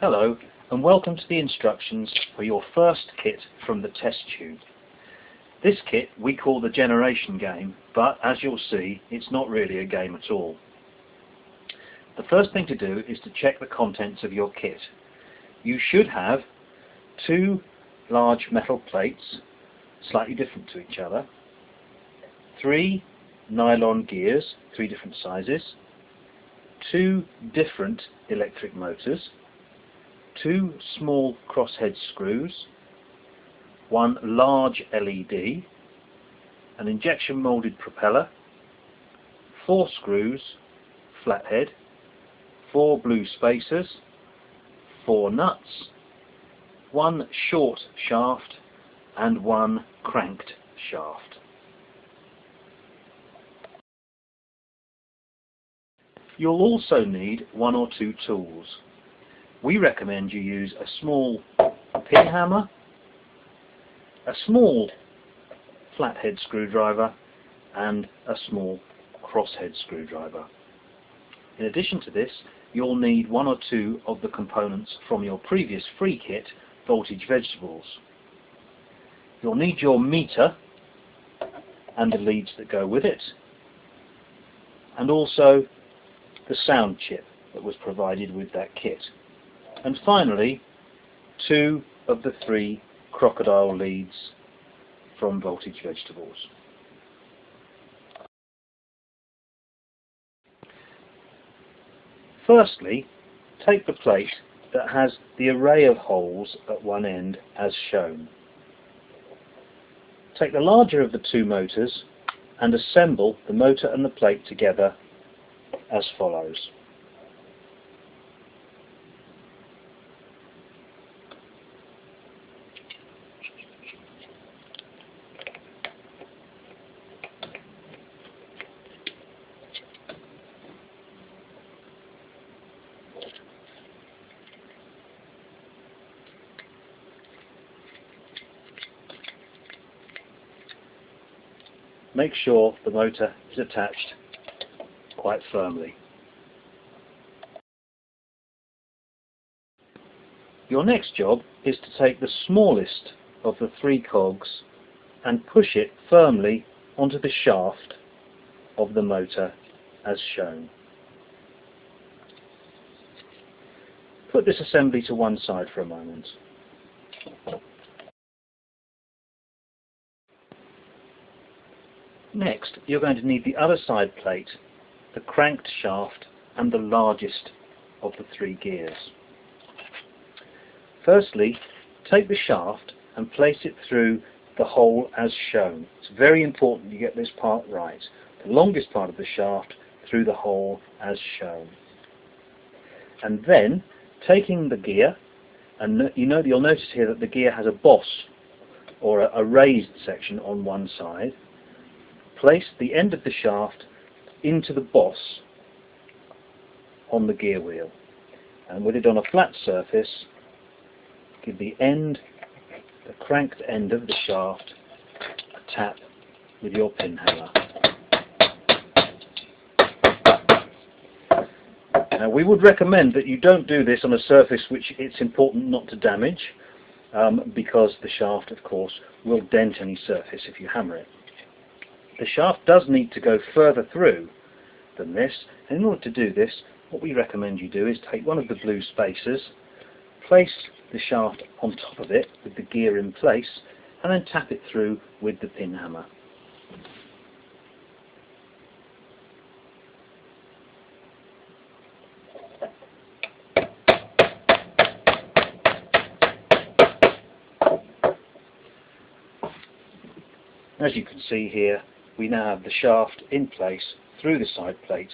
Hello and welcome to the instructions for your first kit from the test tube. This kit we call the generation game, but as you'll see it's not really a game at all. The first thing to do is to check the contents of your kit. You should have 2 large metal plates, slightly different to each other, 3 nylon gears, 3 different sizes, 2 different electric motors, 2 small crosshead screws, 1 large LED, an injection moulded propeller, 4 screws, flathead, 4 blue spacers, 4 nuts, 1 short shaft and 1 cranked shaft. You'll also need 1 or 2 tools. We recommend you use a small pin hammer, a small flathead screwdriver and a small crosshead screwdriver. In addition to this, you'll need 1 or 2 of the components from your previous free kit, Voltage Vegetables. You'll need your meter and the leads that go with it, and also the sound chip that was provided with that kit. And finally, 2 of the 3 crocodile leads from Voltage Vegetables. Firstly, take the plate that has the array of holes at one end as shown. Take the larger of the 2 motors and assemble the motor and the plate together as follows. Make sure the motor is attached quite firmly. Your next job is to take the smallest of the 3 cogs and push it firmly onto the shaft of the motor as shown. Put this assembly to one side for a moment. Next, you're going to need the other side plate, the cranked shaft and the largest of the 3 gears. Firstly, take the shaft and place it through the hole as shown. It's very important you get this part right. The longest part of the shaft through the hole as shown. And then, taking the gear, and you'll notice here that the gear has a boss or a raised section on one side. Place the end of the shaft into the boss on the gear wheel, and with it on a flat surface, give the cranked end of the shaft a tap with your pin hammer. Now we would recommend that you don't do this on a surface which it's important not to damage, because the shaft of course will dent any surface if you hammer it. The shaft does need to go further through than this, and in order to do this, what we recommend you do is take 1 of the blue spacers, place the shaft on top of it with the gear in place, and then tap it through with the pin hammer. As you can see here, we now have the shaft in place through the side plate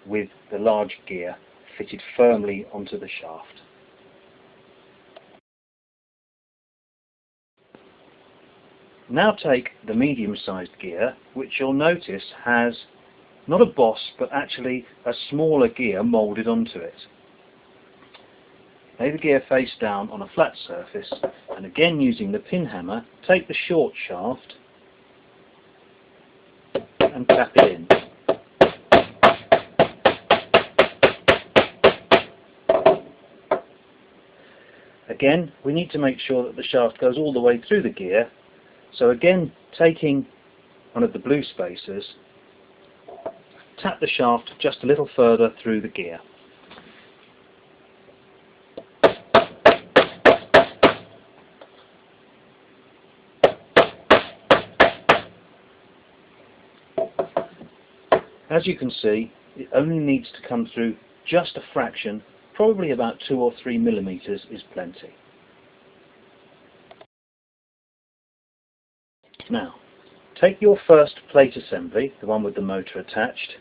with the large gear fitted firmly onto the shaft. Now take the medium-sized gear, which you'll notice has not a boss but actually a smaller gear moulded onto it. Lay the gear face down on a flat surface, and again using the pin hammer, take the short shaft and tap it in. Again, we need to make sure that the shaft goes all the way through the gear. So again, taking one of the blue spacers, tap the shaft just a little further through the gear. As you can see, it only needs to come through just a fraction, probably about 2 or 3 millimeters is plenty. Now, take your first plate assembly, the one with the motor attached,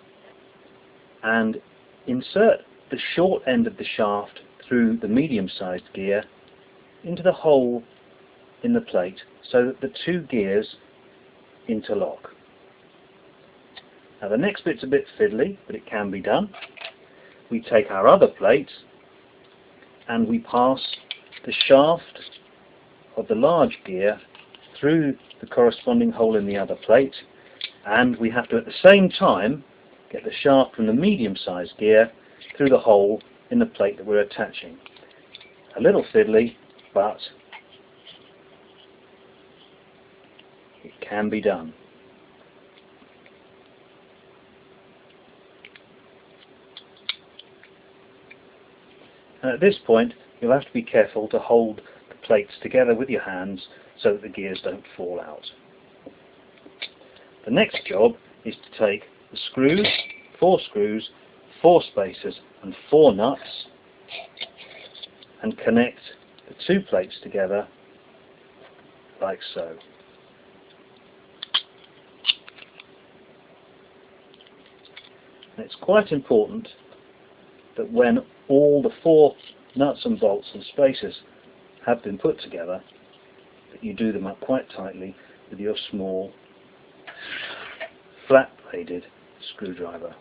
and insert the short end of the shaft through the medium-sized gear into the hole in the plate so that the two gears interlock. Now the next bit's a bit fiddly, but it can be done. We take our other plate and we pass the shaft of the large gear through the corresponding hole in the other plate, and we have to at the same time get the shaft from the medium-sized gear through the hole in the plate that we're attaching. A little fiddly, but it can be done. And at this point, you'll have to be careful to hold the plates together with your hands so that the gears don't fall out. The next job is to take the screws, 4 screws, 4 spacers and 4 nuts, and connect the 2 plates together like so. And it's quite important that when all the 4 nuts and bolts and spacers have been put together, that you do them up quite tightly with your small flat-bladed screwdriver.